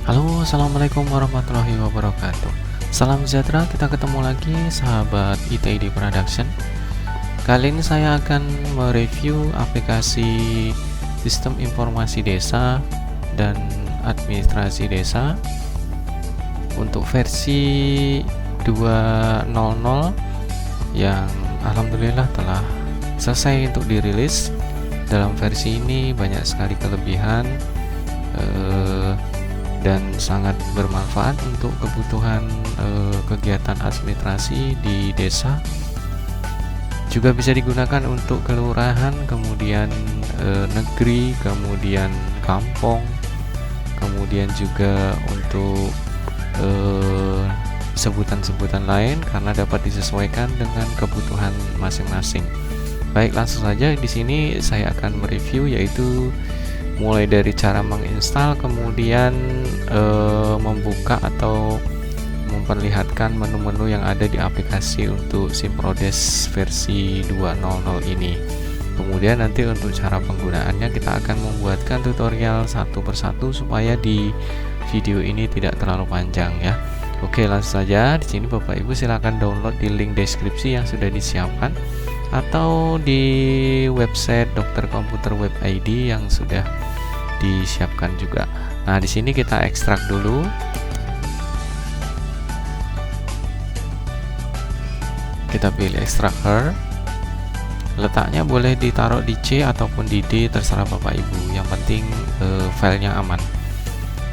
Halo, assalamualaikum warahmatullahi wabarakatuh. Salam sejahtera, kita ketemu lagi sahabat ITID Production. Kali ini saya akan mereview aplikasi Sistem Informasi Desa dan Administrasi Desa untuk versi 2.0.0 yang alhamdulillah telah selesai untuk dirilis. Dalam versi ini banyak sekali kelebihan dan sangat bermanfaat untuk kebutuhan kegiatan administrasi di desa. Juga bisa digunakan untuk kelurahan, kemudian negeri, kemudian kampung, kemudian juga untuk sebutan-sebutan lain karena dapat disesuaikan dengan kebutuhan masing-masing. Baik, langsung saja di sini saya akan mereview, yaitu mulai dari cara menginstal, kemudian membuka atau memperlihatkan menu-menu yang ada di aplikasi untuk SimProdes versi 2.0.0 ini. Kemudian nanti untuk cara penggunaannya kita akan membuatkan tutorial satu persatu supaya di video ini tidak terlalu panjang ya. Oke, langsung saja. Di sini Bapak Ibu silakan download di link deskripsi yang sudah disiapkan atau di website Dokter Komputer Web ID yang sudah disiapkan juga. Nah, di sini kita ekstrak dulu. Kita pilih extractor. Letaknya boleh ditaruh di C ataupun di D, terserah Bapak Ibu. Yang penting filenya aman.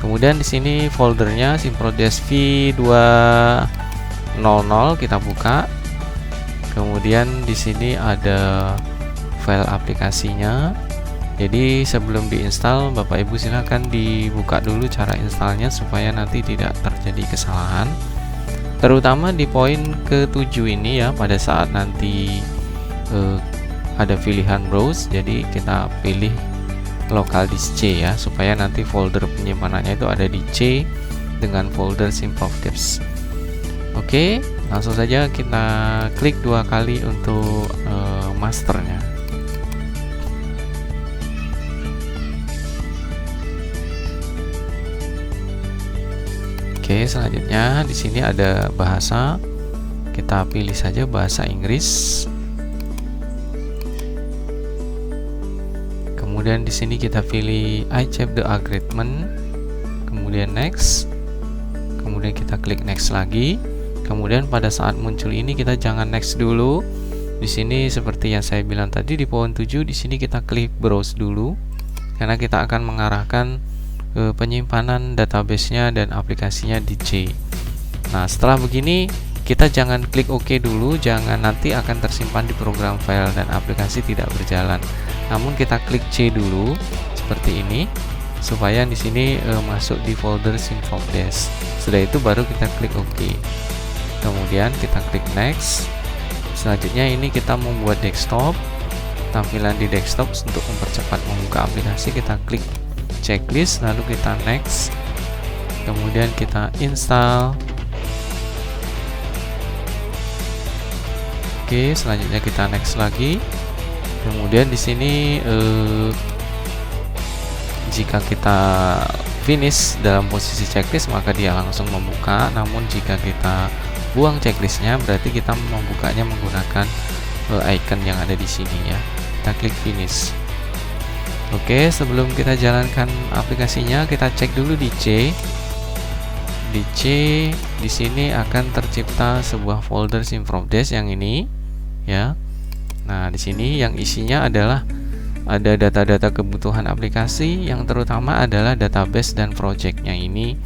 Kemudian di sini foldernya SimProdes V2.0.0 kita buka. Kemudian di sini ada file aplikasinya. Jadi sebelum diinstal, Bapak Ibu silakan dibuka dulu cara installnya supaya nanti tidak terjadi kesalahan. Terutama di poin ke-7 ini ya, pada saat nanti ada pilihan browse, jadi kita pilih local disk C ya, supaya nanti folder penyimpanannya itu ada di C dengan folder SimProdes. Oke, langsung saja kita klik 2 kali untuk masternya. Oke, selanjutnya di sini ada bahasa. Kita pilih saja bahasa Inggris. Kemudian di sini kita pilih accept the agreement. Kemudian next. Kemudian kita klik next lagi. Kemudian pada saat muncul ini kita jangan next dulu. Di sini seperti yang saya bilang tadi di poin 7, di sini kita klik browse dulu karena kita akan mengarahkan penyimpanan database-nya dan aplikasinya di C. Nah, setelah begini kita jangan klik OK dulu, jangan, nanti akan tersimpan di program file dan aplikasi tidak berjalan. Namun kita klik C dulu seperti ini supaya di sini masuk di folder SimProdes. Sudah itu baru kita klik OK. Kemudian kita klik next. Selanjutnya ini kita membuat desktop. Tampilan di desktop untuk mempercepat membuka aplikasi, kita klik checklist, lalu kita next. Kemudian kita install. Oke, selanjutnya kita next lagi. Kemudian di sini jika kita finish dalam posisi checklist maka dia langsung membuka. Namun jika kita buang checklistnya berarti kita membukanya menggunakan icon yang ada di sini ya. Kita klik finish. Oke, sebelum kita jalankan aplikasinya kita cek dulu di C. Di C di sini akan tercipta sebuah folder SimProdes yang ini ya. Nah, di sini yang isinya adalah ada data-data kebutuhan aplikasi, yang terutama adalah database dan projectnya ini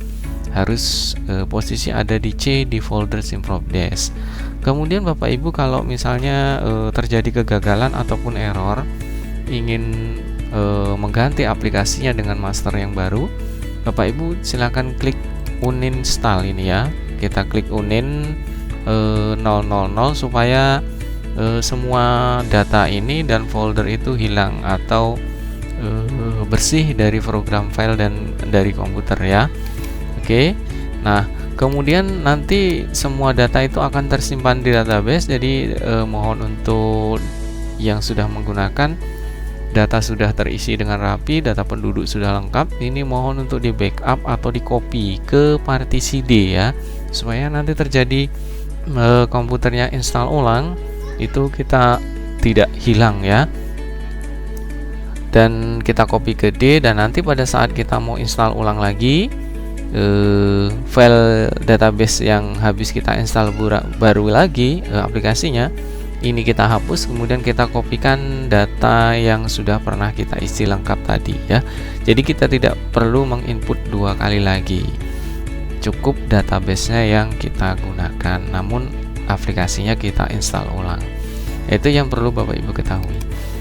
harus posisi ada di C di folder SimProdes. Kemudian Bapak Ibu kalau misalnya terjadi kegagalan ataupun error, ingin mengganti aplikasinya dengan master yang baru, Bapak Ibu silakan klik uninstall ini ya. Kita klik unin 000 supaya semua data ini dan folder itu hilang atau bersih dari program file dan dari komputer ya. Oke. Nah, kemudian nanti semua data itu akan tersimpan di database. Jadi mohon untuk yang sudah menggunakan data sudah terisi dengan rapi, data penduduk sudah lengkap, ini mohon untuk di backup atau di copy ke partisi D ya, supaya nanti terjadi komputernya install ulang, itu kita tidak hilang ya. Dan kita copy ke D, dan nanti pada saat kita mau install ulang lagi file database yang habis kita install baru lagi aplikasinya, ini kita hapus, kemudian kita kopikan data yang sudah pernah kita isi lengkap tadi ya. Jadi kita tidak perlu menginput 2 kali lagi, cukup databasenya yang kita gunakan, namun aplikasinya kita install ulang. Itu yang perlu Bapak Ibu ketahui.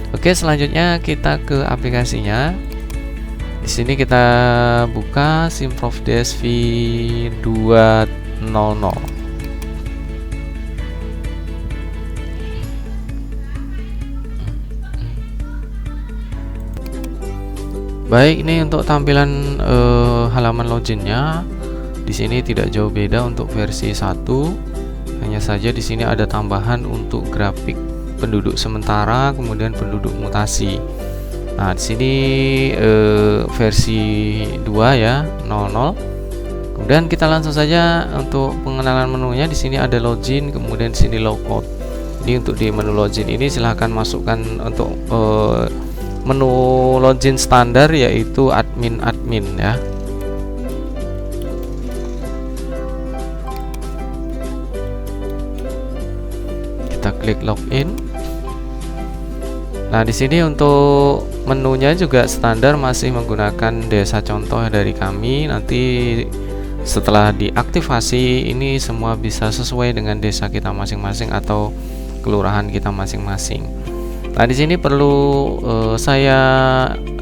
Oke, selanjutnya kita ke aplikasinya. Di sini kita buka SimprofDes V200. Baik, ini untuk tampilan halaman loginnya. Di sini tidak jauh beda untuk versi 1. Hanya saja di sini ada tambahan untuk grafik penduduk sementara, kemudian penduduk mutasi. Nah, di sini versi 2 ya, 00. Kemudian kita langsung saja untuk pengenalan menunya. Di sini ada login, kemudian di sini logout. Ini untuk di menu login ini silahkan masukkan untuk menu login standar, yaitu admin ya. Kita klik login. Nah, di sini untuk menunya juga standar masih menggunakan desa contoh dari kami. Nanti setelah diaktifasi ini semua bisa sesuai dengan desa kita masing-masing atau kelurahan kita masing-masing. Nah, di sini perlu saya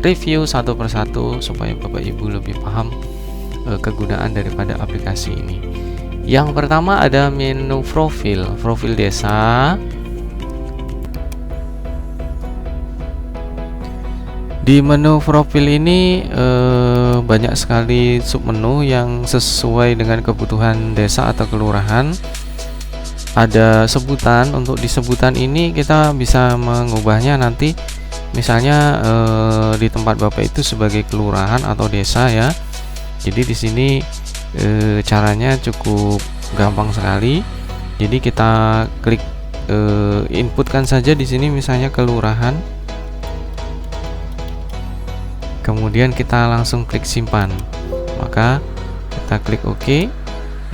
review satu persatu supaya Bapak Ibu lebih paham kegunaan daripada aplikasi ini. Yang pertama ada menu profil desa. Di menu profil ini banyak sekali submenu yang sesuai dengan kebutuhan desa atau kelurahan. Ada sebutan, untuk di sebutan ini kita bisa mengubahnya nanti, misalnya di tempat Bapak itu sebagai kelurahan atau desa ya. Jadi di sini caranya cukup gampang sekali. Jadi kita klik inputkan saja di sini misalnya kelurahan. Kemudian kita langsung klik simpan. Maka kita klik OK.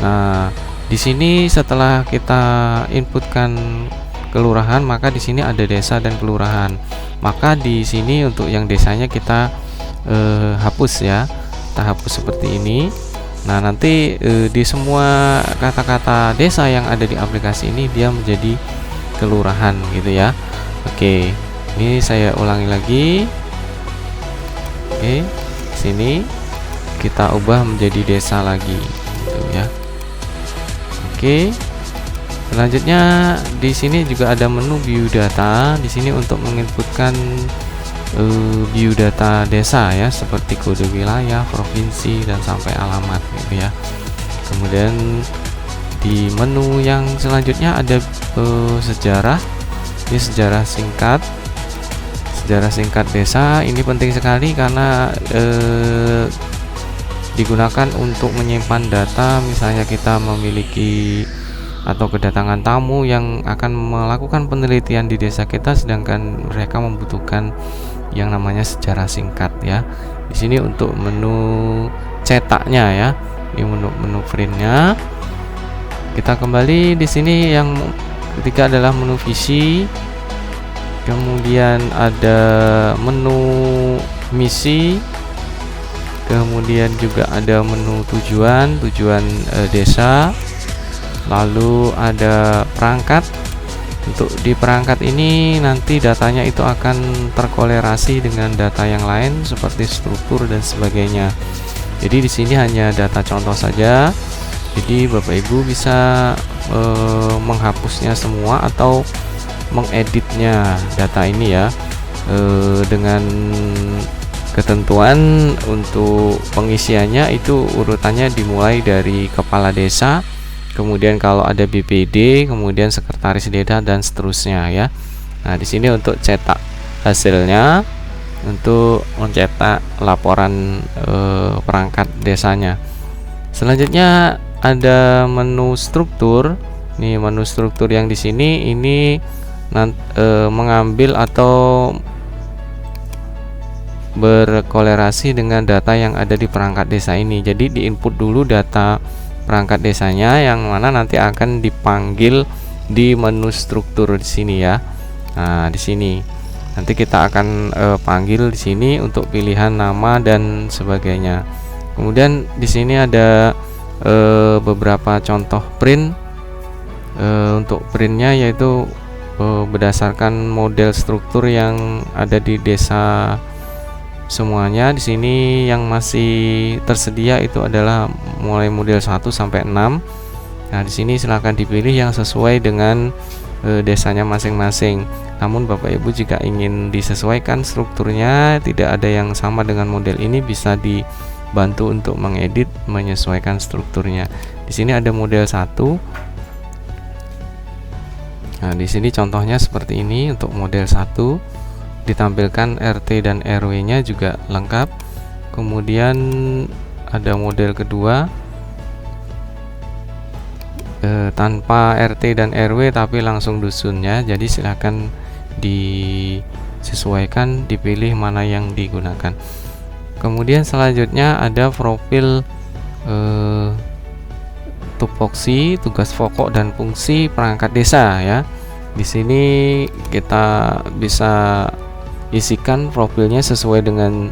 Nah, di sini setelah kita inputkan kelurahan, maka di sini ada desa dan kelurahan. Maka di sini untuk yang desanya kita hapus ya. Kita hapus seperti ini. Nah, nanti di semua kata-kata desa yang ada di aplikasi ini dia menjadi kelurahan gitu ya. Oke. Ini saya ulangi lagi. Oke. Sini kita ubah menjadi desa lagi gitu ya. Oke. Selanjutnya di sini juga ada menu view data. Di sini untuk menginputkan view data desa ya, seperti kode wilayah, provinsi, dan sampai alamat gitu ya. Kemudian di menu yang selanjutnya ada sejarah. Ini sejarah singkat desa. Ini penting sekali karena digunakan untuk menyimpan data, misalnya kita memiliki atau kedatangan tamu yang akan melakukan penelitian di desa kita, sedangkan mereka membutuhkan yang namanya sejarah singkat ya. Di sini untuk menu cetaknya ya, ini menu printnya. Kita kembali di sini, yang ketiga adalah menu visi. Kemudian ada menu misi. Kemudian juga ada menu tujuan desa. Lalu ada perangkat. Untuk di perangkat ini nanti datanya itu akan terkolerasi dengan data yang lain seperti struktur dan sebagainya. Jadi di sini hanya data contoh saja. Jadi Bapak Ibu bisa menghapusnya semua atau mengeditnya data ini ya, dengan ketentuan untuk pengisiannya itu urutannya dimulai dari kepala desa, kemudian kalau ada BPD, kemudian sekretaris desa dan seterusnya ya. Nah, di sini untuk cetak hasilnya untuk mencetak laporan perangkat desanya. Selanjutnya ada menu struktur. Nih menu struktur yang di sini ini mengambil atau berkolerasi dengan data yang ada di perangkat desa ini. Jadi diinput dulu data perangkat desanya yang mana nanti akan dipanggil di menu struktur di sini ya. Nah, di sini nanti kita akan panggil di sini untuk pilihan nama dan sebagainya. Kemudian di sini ada beberapa contoh print. Untuk printnya yaitu berdasarkan model struktur yang ada di desa semuanya. Di sini yang masih tersedia itu adalah mulai model 1 sampai 6. Nah, di sini silahkan dipilih yang sesuai dengan desanya masing-masing. Namun Bapak Ibu jika ingin disesuaikan strukturnya, tidak ada yang sama dengan model ini, bisa dibantu untuk mengedit, menyesuaikan strukturnya. Di sini ada model 1. Nah, di sini contohnya seperti ini untuk model 1. Ditampilkan RT dan RW-nya juga lengkap. Kemudian ada model kedua tanpa RT dan RW tapi langsung dusunnya. Jadi silakan disesuaikan, dipilih mana yang digunakan. Kemudian selanjutnya ada profil tupoksi, tugas pokok dan fungsi perangkat desa ya. Di sini kita bisa isikan profilnya sesuai dengan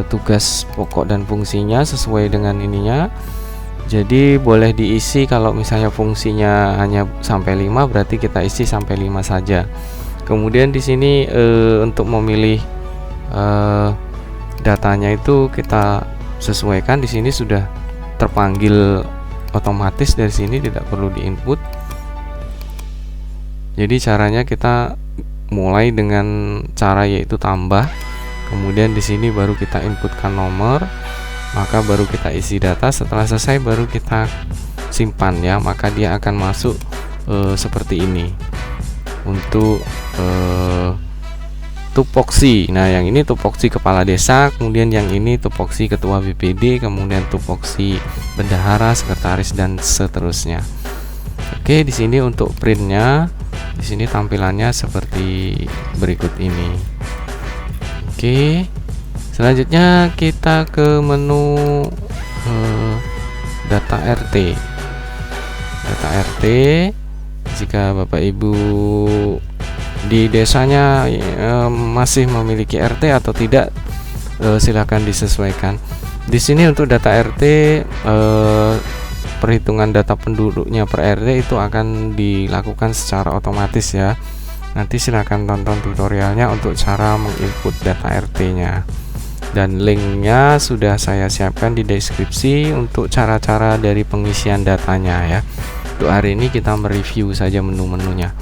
tugas pokok dan fungsinya, sesuai dengan ininya. Jadi boleh diisi kalau misalnya fungsinya hanya sampai 5, berarti kita isi sampai 5 saja. Kemudian di sini untuk memilih datanya itu kita sesuaikan. Di sini sudah terpanggil otomatis, dari sini tidak perlu diinput. Jadi caranya kita mulai dengan cara yaitu tambah, kemudian di sini baru kita inputkan nomor, maka baru kita isi data. Setelah selesai baru kita simpan ya, maka dia akan masuk seperti ini untuk tupoksi. Nah, yang ini tupoksi kepala desa, kemudian yang ini tupoksi ketua BPD, kemudian tupoksi bendahara, sekretaris dan seterusnya. Oke, di sini untuk printnya, di sini tampilannya seperti berikut ini. Oke, selanjutnya kita ke menu data RT. Data RT, jika Bapak Ibu di desanya masih memiliki RT atau tidak, silakan disesuaikan. Di sini untuk data RT, perhitungan data penduduknya per RT itu akan dilakukan secara otomatis ya. Nanti silakan tonton tutorialnya untuk cara menginput data RT-nya. Dan linknya sudah saya siapkan di deskripsi untuk cara-cara dari pengisian datanya ya. Untuk hari ini kita mereview saja menu-menunya.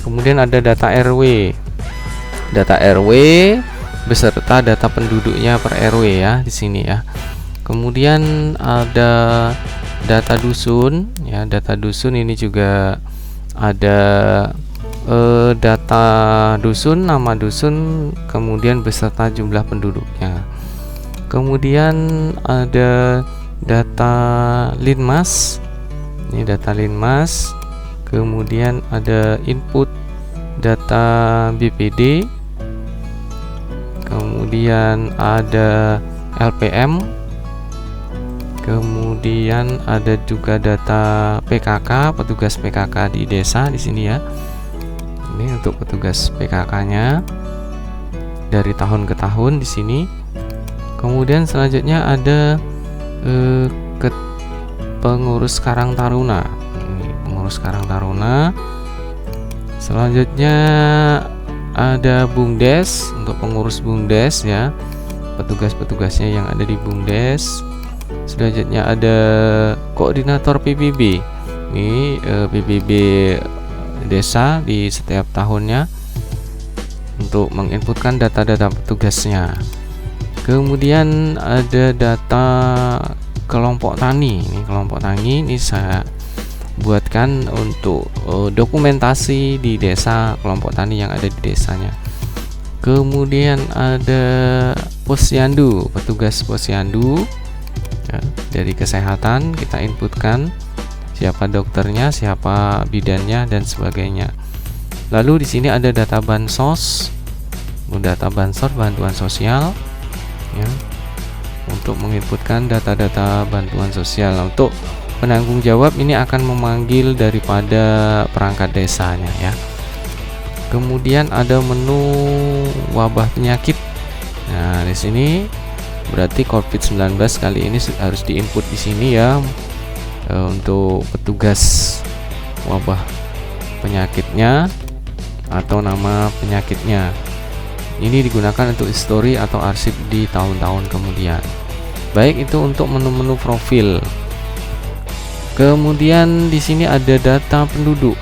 Kemudian ada data RW. Data RW beserta data penduduknya per RW ya di sini ya. Kemudian ada data dusun ya. Data dusun ini juga ada data dusun, nama dusun, kemudian beserta jumlah penduduknya. Kemudian ada data linmas. Ini data linmas. Kemudian ada input data BPD. Kemudian ada LPM. Kemudian ada juga data PKK, petugas PKK di desa di sini ya. Ini untuk petugas PKK-nya dari tahun ke tahun di sini. Kemudian selanjutnya ada pengurus Karang Taruna. Ini pengurus Karang Taruna. Selanjutnya ada BUMDes untuk pengurus BUMDes ya, petugas-petugasnya yang ada di BUMDes. Selanjutnya ada koordinator PBB. Ini PBB desa di setiap tahunnya untuk menginputkan data-data petugasnya. Kemudian ada data kelompok tani. Ini kelompok tani ini saya buatkan untuk dokumentasi di desa kelompok tani yang ada di desanya. Kemudian ada posyandu, petugas posyandu ya, dari kesehatan kita inputkan siapa dokternya, siapa bidannya dan sebagainya. Lalu di sini ada data bansos, bantuan sosial ya, untuk menginputkan data-data bantuan sosial. Nah, untuk penanggung jawab ini akan memanggil daripada perangkat desanya ya. Kemudian ada menu wabah penyakit. Nah, di sini berarti COVID-19 kali ini harus diinput di sini ya, untuk petugas wabah penyakitnya atau nama penyakitnya. Ini digunakan untuk history atau arsip di tahun-tahun kemudian. Baik, itu untuk menu-menu profil. Kemudian di sini ada data penduduk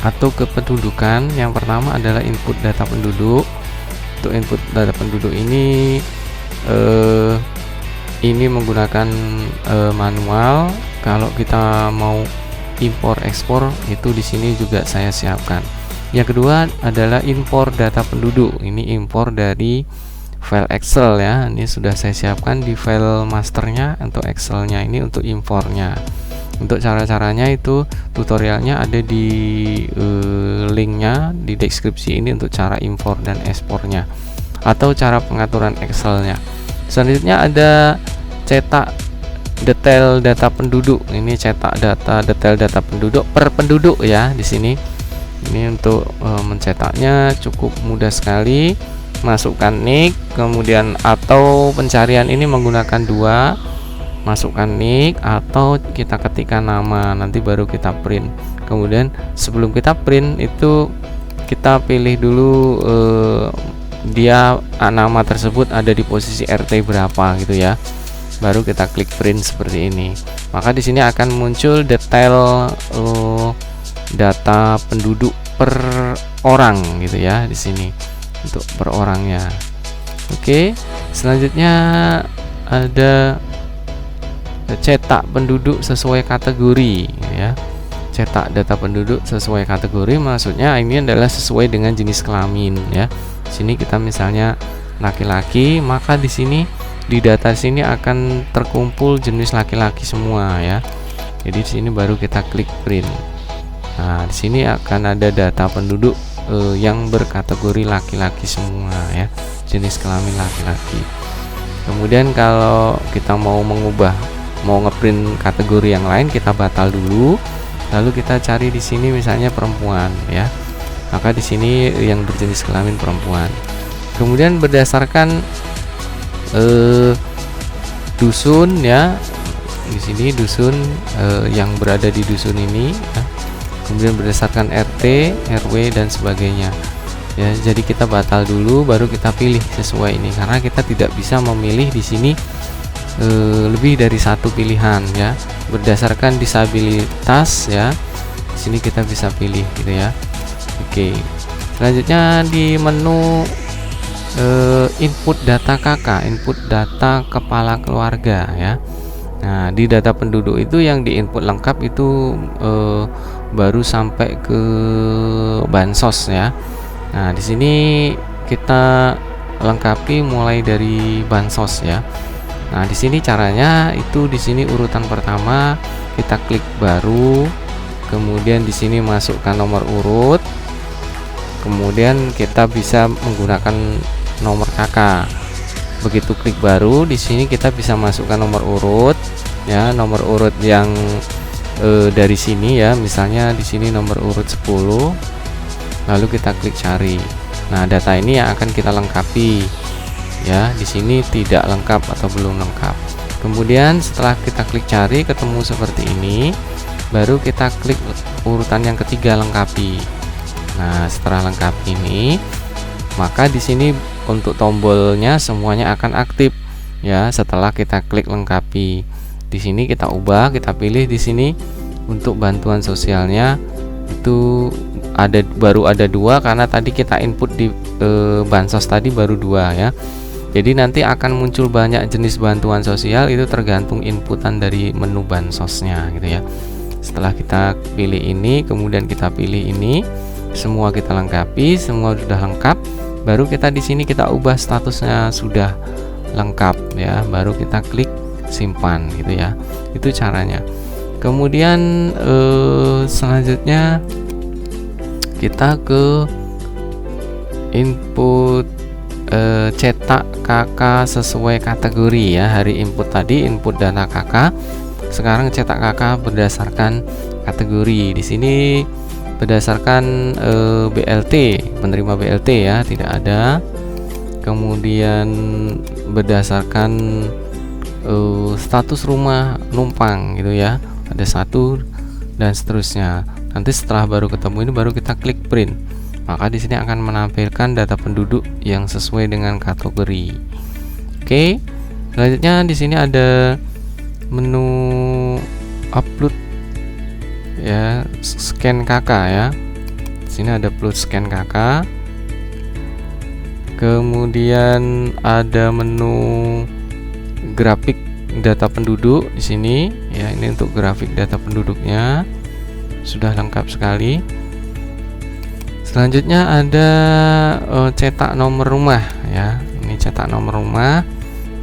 atau kependudukan. Yang pertama adalah input data penduduk. Untuk input data penduduk ini menggunakan manual. Kalau kita mau impor ekspor itu di sini juga saya siapkan. Yang kedua adalah impor data penduduk. Ini impor dari file Excel ya. Ini sudah saya siapkan di file masternya untuk Excelnya, ini untuk impornya. Untuk cara-caranya itu tutorialnya ada di linknya di deskripsi ini untuk cara impor dan ekspornya atau cara pengaturan Excelnya. Selanjutnya ada cetak detail data penduduk. Ini cetak detail data penduduk per penduduk ya di sini. Ini untuk mencetaknya cukup mudah sekali. Masukkan nick, kemudian atau pencarian ini menggunakan dua. Masukkan nick atau kita ketikkan nama, nanti baru kita print. Kemudian sebelum kita print itu kita pilih dulu dia nama tersebut ada di posisi RT berapa gitu ya. Baru kita klik print seperti ini. Maka di sini akan muncul detail data penduduk per orang gitu ya di sini untuk per orangnya. Oke, selanjutnya ada cetak penduduk sesuai kategori ya. Cetak data penduduk sesuai kategori maksudnya ini adalah sesuai dengan jenis kelamin ya. Sini kita misalnya laki-laki, maka di sini di data sini akan terkumpul jenis laki-laki semua ya. Jadi di sini baru kita klik print. Nah, di sini akan ada data penduduk yang berkategori laki-laki semua ya, jenis kelamin laki-laki. Kemudian kalau kita mau ngeprint kategori yang lain, kita batal dulu, lalu kita cari di sini misalnya perempuan ya. Maka di sini yang berjenis kelamin perempuan. Kemudian berdasarkan dusun ya, di sini dusun yang berada di dusun ini ya. Kemudian berdasarkan RT, RW dan sebagainya ya. Jadi kita batal dulu baru kita pilih sesuai ini, karena kita tidak bisa memilih di sini lebih dari satu pilihan ya. Berdasarkan disabilitas ya, di sini kita bisa pilih gitu ya. Oke, selanjutnya di menu input data KK, input data kepala keluarga ya. Nah, di data penduduk itu yang diinput lengkap itu baru sampai ke bansos ya. Nah, di sini kita lengkapi mulai dari bansos ya. Nah, di sini caranya itu di sini urutan pertama kita klik baru, kemudian di sini masukkan nomor urut, kemudian kita bisa menggunakan nomor KK. Begitu klik baru, di sini kita bisa masukkan nomor urut ya, nomor urut yang dari sini ya, misalnya di sini nomor urut 10, lalu kita klik cari. Nah, data ini yang akan kita lengkapi ya. Di sini tidak lengkap atau belum lengkap. Kemudian setelah kita klik cari ketemu seperti ini, baru kita klik urutan yang ketiga lengkapi. Nah, setelah lengkap ini, maka di sini untuk tombolnya semuanya akan aktif ya setelah kita klik lengkapi. Di sini kita ubah, kita pilih di sini untuk bantuan sosialnya itu baru ada dua, karena tadi kita input di bansos tadi baru dua ya. Jadi nanti akan muncul banyak jenis bantuan sosial, itu tergantung inputan dari menu bansosnya gitu ya. Setelah kita pilih ini, kemudian kita pilih ini, semua kita lengkapi, semua sudah lengkap, baru kita di sini kita ubah statusnya sudah lengkap ya, baru kita klik simpan gitu ya. Itu caranya. Kemudian selanjutnya kita ke input cetak KK sesuai kategori ya. Hari input tadi input data KK, sekarang cetak KK berdasarkan kategori. Di sini berdasarkan BLT, penerima BLT ya, tidak ada. Kemudian berdasarkan status rumah numpang gitu ya, ada 1 dan seterusnya. Nanti setelah baru ketemu ini baru kita klik print, maka di sini akan menampilkan data penduduk yang sesuai dengan kategori. Oke, selanjutnya di sini ada menu upload ya, scan KK ya. Di sini ada upload scan KK. Kemudian ada menu grafik data penduduk di sini ya. Ini untuk grafik data penduduknya sudah lengkap sekali. Selanjutnya ada cetak nomor rumah ya. Ini cetak nomor rumah.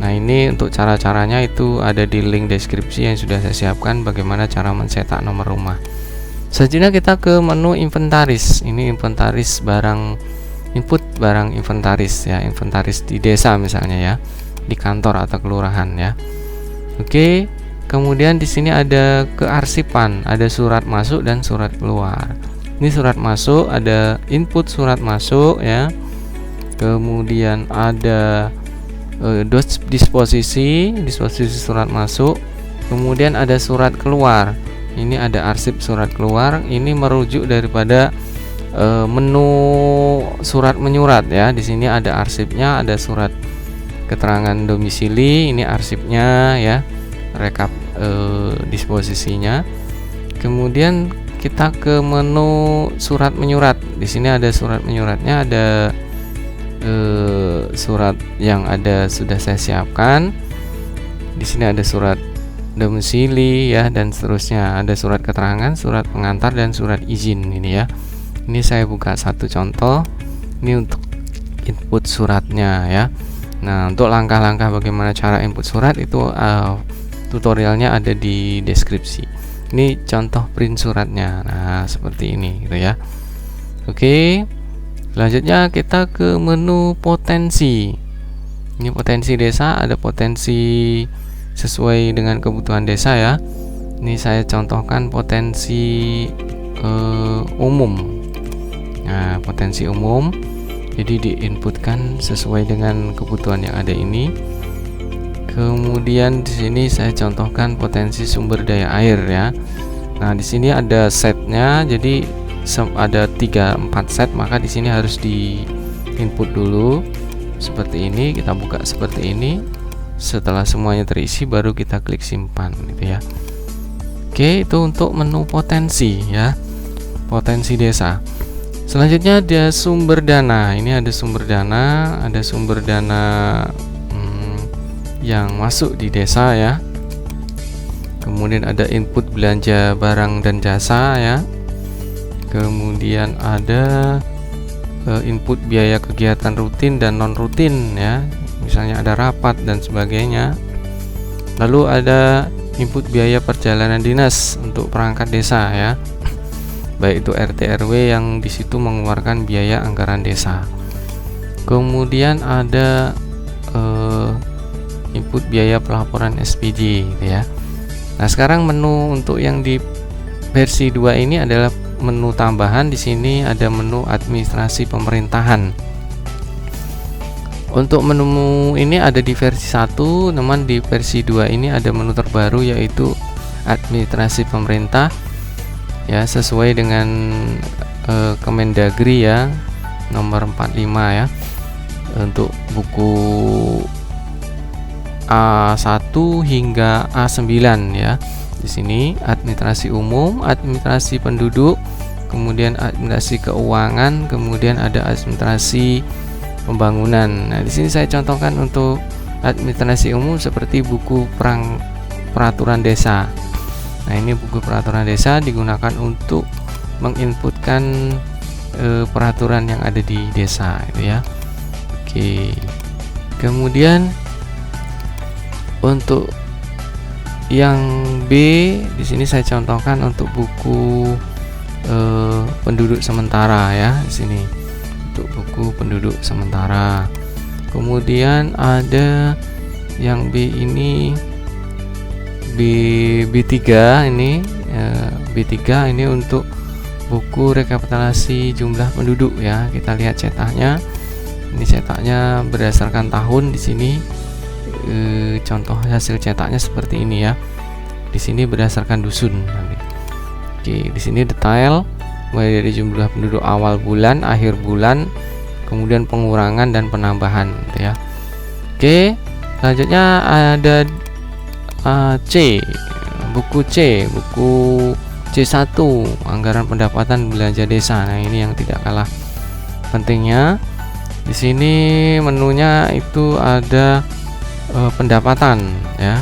Nah, ini untuk cara-caranya itu ada di link deskripsi yang sudah saya siapkan, bagaimana cara mencetak nomor rumah. Selanjutnya kita ke menu inventaris. Ini inventaris barang, input barang inventaris ya, inventaris di desa misalnya ya, di kantor atau kelurahan ya. Oke, kemudian di sini ada kearsipan, ada surat masuk dan surat keluar. Ini surat masuk, ada input surat masuk ya. Kemudian ada disposisi surat masuk. Kemudian ada surat keluar. Ini ada arsip surat keluar. Ini merujuk daripada menu surat menyurat ya. Di sini ada arsipnya, ada surat keterangan domisili, ini arsipnya ya, rekap disposisinya. Kemudian kita ke menu surat menyurat. Di sini ada surat menyuratnya, ada surat yang ada sudah saya siapkan. Di sini ada surat domisili ya dan seterusnya. Ada surat keterangan, surat pengantar dan surat izin ini ya. Ini saya buka satu contoh. Ini untuk input suratnya ya. Nah, untuk langkah-langkah bagaimana cara input surat itu tutorialnya ada di deskripsi. Ini contoh print suratnya. Nah, seperti ini gitu ya. Oke. Selanjutnya kita ke menu potensi. Ini potensi desa, ada potensi sesuai dengan kebutuhan desa ya. Ini saya contohkan potensi umum. Nah, potensi umum. Jadi diinputkan sesuai dengan kebutuhan yang ada ini. Kemudian di sini saya contohkan potensi sumber daya air ya. Nah, di sini ada setnya, jadi ada 3-4 set, maka di sini harus di input dulu seperti ini. Kita buka seperti ini. Setelah semuanya terisi baru kita klik simpan gitu ya. Oke, itu untuk menu potensi ya, potensi desa. Selanjutnya ada sumber dana. Ini ada sumber dana, ada sumber dana yang masuk di desa ya. Kemudian ada input belanja barang dan jasa ya. Kemudian ada input biaya kegiatan rutin dan non rutin ya, misalnya ada rapat dan sebagainya. Lalu ada input biaya perjalanan dinas untuk perangkat desa ya, baik itu RT RW yang di situ mengeluarkan biaya anggaran desa. Kemudian ada input biaya pelaporan SPJ gitu ya. Nah, sekarang menu untuk yang di versi 2 ini adalah menu tambahan. Di sini ada menu administrasi pemerintahan. Untuk menu ini ada di versi 1, namun di versi 2 ini ada menu terbaru yaitu administrasi pemerintah ya, sesuai dengan Kemendagri ya, nomor 45 ya, untuk buku A1 hingga A9 ya. Di sini administrasi umum, administrasi penduduk, kemudian administrasi keuangan, kemudian ada administrasi pembangunan. Nah, di sini saya contohkan untuk administrasi umum seperti buku peraturan desa. Nah, ini buku peraturan desa digunakan untuk menginputkan peraturan yang ada di desa itu ya. Oke. Kemudian untuk yang B di sini saya contohkan untuk buku penduduk sementara ya, di sini untuk buku penduduk sementara. Kemudian ada yang B ini B3 ini B3 ini untuk buku rekapitulasi jumlah penduduk ya. Kita lihat cetaknya. Ini cetaknya berdasarkan tahun di sini. Contoh hasil cetaknya seperti ini ya. Di sini berdasarkan dusun nanti. Oke, di sini detail mulai dari jumlah penduduk awal bulan, akhir bulan, kemudian pengurangan dan penambahan gitu ya. Oke, selanjutnya ada C, buku C1, anggaran pendapatan belanja desa. Nah, ini yang tidak kalah pentingnya. Di sini menunya itu ada pendapatan ya.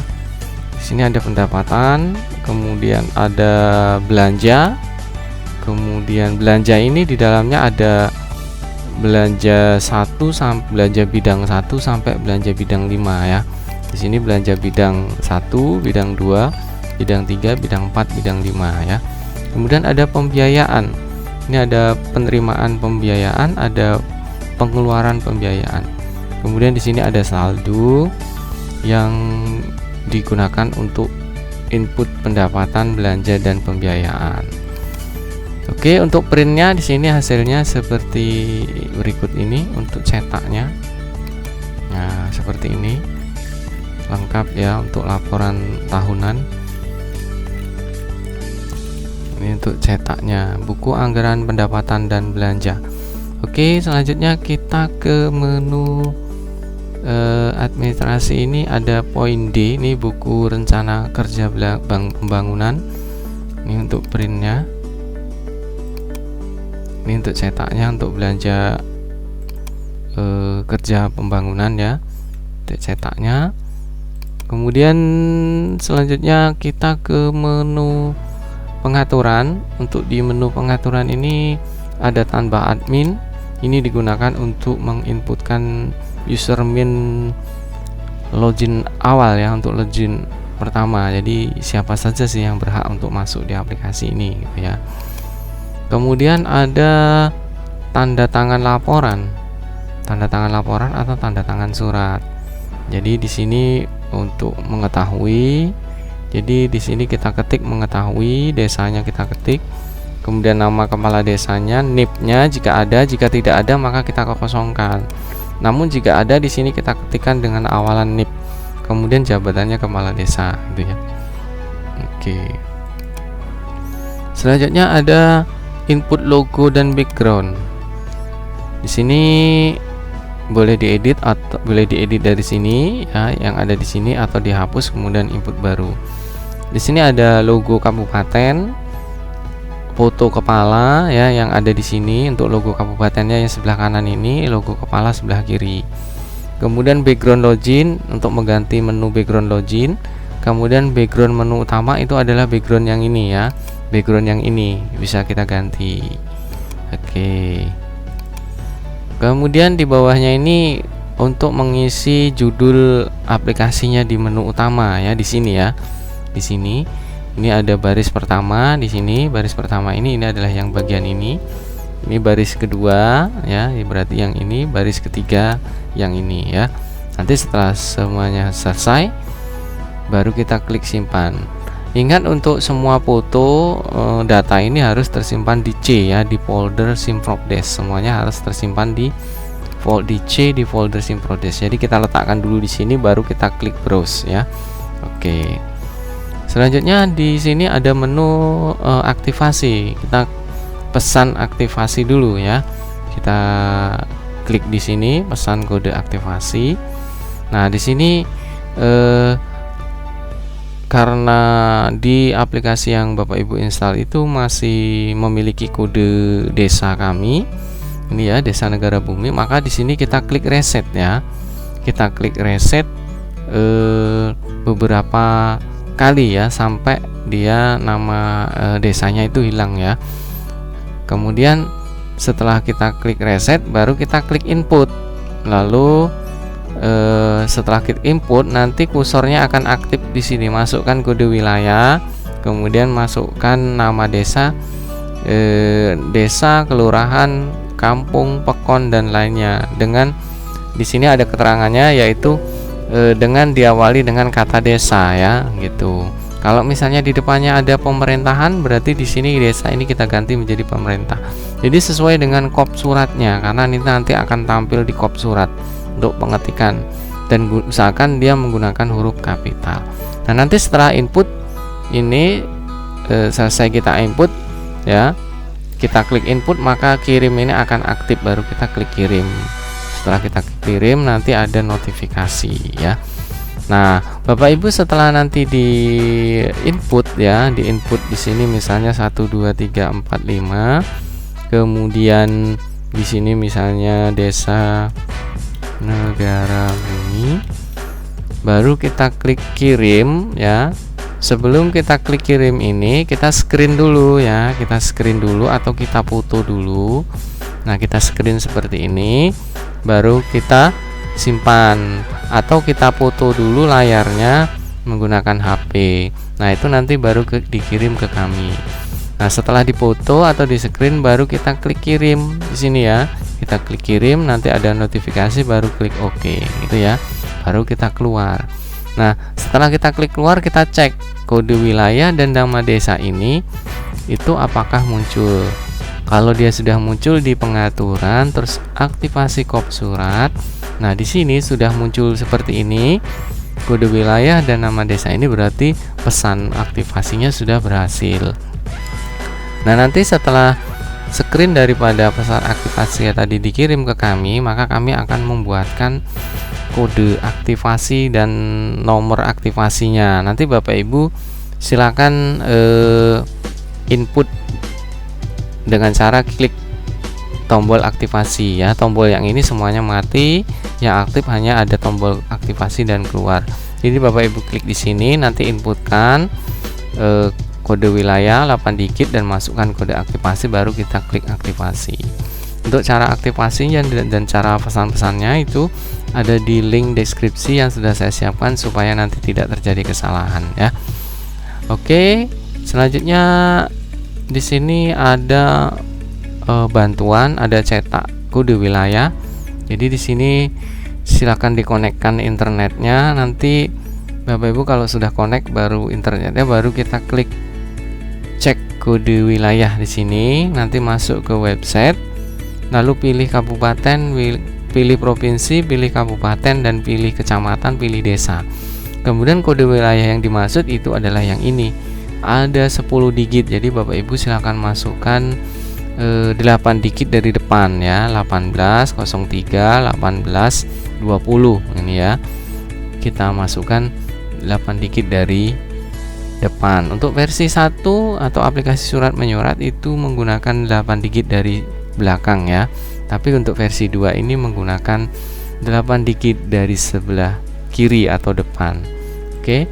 Di sini ada pendapatan, kemudian ada belanja. Kemudian belanja ini di dalamnya ada belanja 1 sampai belanja bidang 1 sampai belanja bidang 5 ya. Di sini belanja bidang 1, bidang 2, bidang 3, bidang 4, bidang 5 ya. Kemudian ada pembiayaan. Ini ada penerimaan pembiayaan, ada pengeluaran pembiayaan. Kemudian di sini ada saldo yang digunakan untuk input pendapatan, belanja dan pembiayaan. Oke, untuk printnya di sini hasilnya seperti berikut ini untuk cetaknya. Nah, seperti ini. Lengkap ya untuk laporan tahunan. Ini untuk cetaknya, buku anggaran pendapatan dan belanja. Oke, selanjutnya kita ke menu administrasi. Ini ada poin D, ini buku rencana kerja bank pembangunan. Ini untuk printnya. Ini untuk cetaknya, untuk belanja kerja pembangunan ya, untuk cetaknya. Kemudian selanjutnya kita ke menu pengaturan. Untuk di menu pengaturan ini ada tambah admin. Ini digunakan untuk menginputkan username login awal ya, untuk login pertama. Jadi siapa saja sih yang berhak untuk masuk di aplikasi ini gitu ya. Kemudian ada tanda tangan laporan. Tanda tangan laporan atau tanda tangan surat. Jadi di sini untuk mengetahui, jadi di sini kita ketik mengetahui, desanya kita ketik, kemudian nama kepala desanya, NIP-nya jika ada, jika tidak ada maka kita kosongkan. Namun jika ada di sini kita ketikkan dengan awalan NIP, kemudian jabatannya kepala desa gitu ya. Oke. Selanjutnya ada input logo dan background. Di sini boleh diedit atau boleh diedit dari sini ya, yang ada di sini, atau dihapus kemudian input baru. Di sini ada logo kabupaten, foto kepala ya yang ada di sini. Untuk logo kabupatennya yang sebelah kanan ini, logo kepala sebelah kiri. Kemudian background login untuk mengganti menu background login. Kemudian background menu utama itu adalah background yang ini ya. Background yang ini bisa kita ganti. Oke. Kemudian di bawahnya ini untuk mengisi judul aplikasinya di menu utama ya, di sini ya. Di sini ini ada baris pertama, di sini baris pertama ini adalah yang bagian ini. Ini baris kedua ya, berarti yang ini baris ketiga yang ini ya. Nanti setelah semuanya selesai baru kita klik simpan. Ingat untuk semua foto data ini harus tersimpan di C ya, di folder Simprobdesk. Semuanya harus tersimpan di C di folder Simprobdesk. Jadi kita letakkan dulu di sini baru kita klik browse ya. Oke. Selanjutnya di sini ada menu aktivasi. Kita pesan aktivasi dulu ya. Kita klik di sini pesan kode aktivasi. Nah, di sini karena di aplikasi yang Bapak Ibu install itu masih memiliki kode desa kami, ini ya, Desa Negara Bumi, maka di sini kita klik reset ya. Kita klik reset beberapa kali ya sampai dia nama desanya itu hilang ya. Kemudian setelah kita klik reset baru kita klik input. Lalu setelah klik input, nanti kursornya akan aktif di sini. Masukkan kode wilayah, kemudian masukkan nama desa, desa, kelurahan, kampung, pekon, dan lainnya. Dengan di sini ada keterangannya, yaitu dengan diawali dengan kata desa ya, gitu. Kalau misalnya di depannya ada pemerintahan, berarti di sini desa ini kita ganti menjadi pemerintah. Jadi sesuai dengan kop suratnya, karena ini nanti akan tampil di kop surat untuk pengetikan, dan usahakan dia menggunakan huruf kapital. Nah, nanti setelah input ini selesai kita input ya, kita klik input, maka kirim ini akan aktif, baru kita klik kirim. Setelah kita kirim, nanti ada notifikasi ya. Nah, Bapak Ibu, setelah nanti di input ya, di input di sini misalnya 1 2 3 4 5, kemudian di sini misalnya desa, negara, bumi, baru kita klik kirim ya. Sebelum kita klik kirim ini, kita screen dulu ya, kita screen dulu atau kita foto dulu. Nah, kita screen seperti ini, baru kita simpan atau kita foto dulu layarnya menggunakan HP. Nah, itu nanti baru dikirim ke kami. Nah, setelah dipoto atau di screen, baru kita klik kirim di sini ya. Kita klik kirim, nanti ada notifikasi, baru klik OK gitu ya. Baru kita keluar. Nah, setelah kita klik keluar, kita cek kode wilayah dan nama desa ini itu apakah muncul. Kalau dia sudah muncul di pengaturan, terus aktivasi kop surat. Nah, di sini sudah muncul seperti ini. Kode wilayah dan nama desa ini berarti pesan aktivasinya sudah berhasil. Nah, nanti setelah screen daripada pesan aktivasi tadi dikirim ke kami, maka kami akan membuatkan kode aktivasi dan nomor aktivasinya. Nanti Bapak Ibu silakan input dengan cara klik tombol aktivasi ya. Tombol yang ini semuanya mati, yang aktif hanya ada tombol aktivasi dan keluar. Jadi Bapak Ibu klik di sini, nanti inputkan kode wilayah 8 digit dan masukkan kode aktivasi, baru kita klik aktivasi. Untuk cara aktivasinya dan cara pesan-pesannya itu ada di link deskripsi yang sudah saya siapkan supaya nanti tidak terjadi kesalahan ya. Oke, selanjutnya di sini ada bantuan, ada cetak kode wilayah. Jadi di sini silakan dikonekkan internetnya. Nanti Bapak Ibu kalau sudah connect baru internetnya, baru kita klik cek kode wilayah di sini. Nanti masuk ke website, lalu pilih kabupaten, pilih provinsi, pilih kabupaten, dan pilih kecamatan, pilih desa. Kemudian kode wilayah yang dimaksud itu adalah yang ini. Ada 10 digit. Jadi Bapak Ibu silakan masukkan 8 digit dari depan ya, 18 03 18 20 ini ya. Kita masukkan 8 digit dari depan. Untuk versi 1 atau aplikasi surat menyurat itu menggunakan 8 digit dari belakang ya. Tapi untuk versi 2 ini menggunakan 8 digit dari sebelah kiri atau depan. Oke.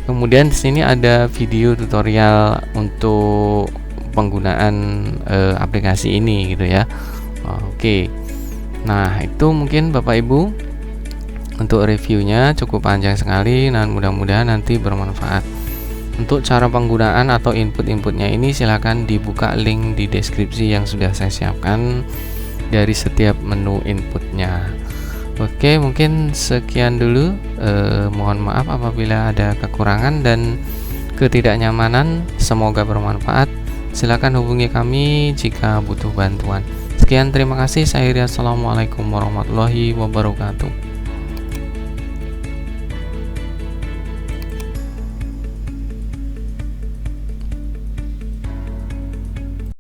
Kemudian di sini ada video tutorial untuk penggunaan aplikasi ini gitu ya. Oke. Nah, itu mungkin Bapak Ibu untuk reviewnya cukup panjang sekali, dan mudah-mudahan nanti bermanfaat. Untuk cara penggunaan atau input-inputnya ini silahkan dibuka link di deskripsi yang sudah saya siapkan dari setiap menu inputnya. Oke, mungkin sekian dulu. Mohon maaf apabila ada kekurangan dan ketidaknyamanan. Semoga bermanfaat. Silakan hubungi kami jika butuh bantuan. Sekian, terima kasih. Saya Iri, assalamualaikum warahmatullahi wabarakatuh.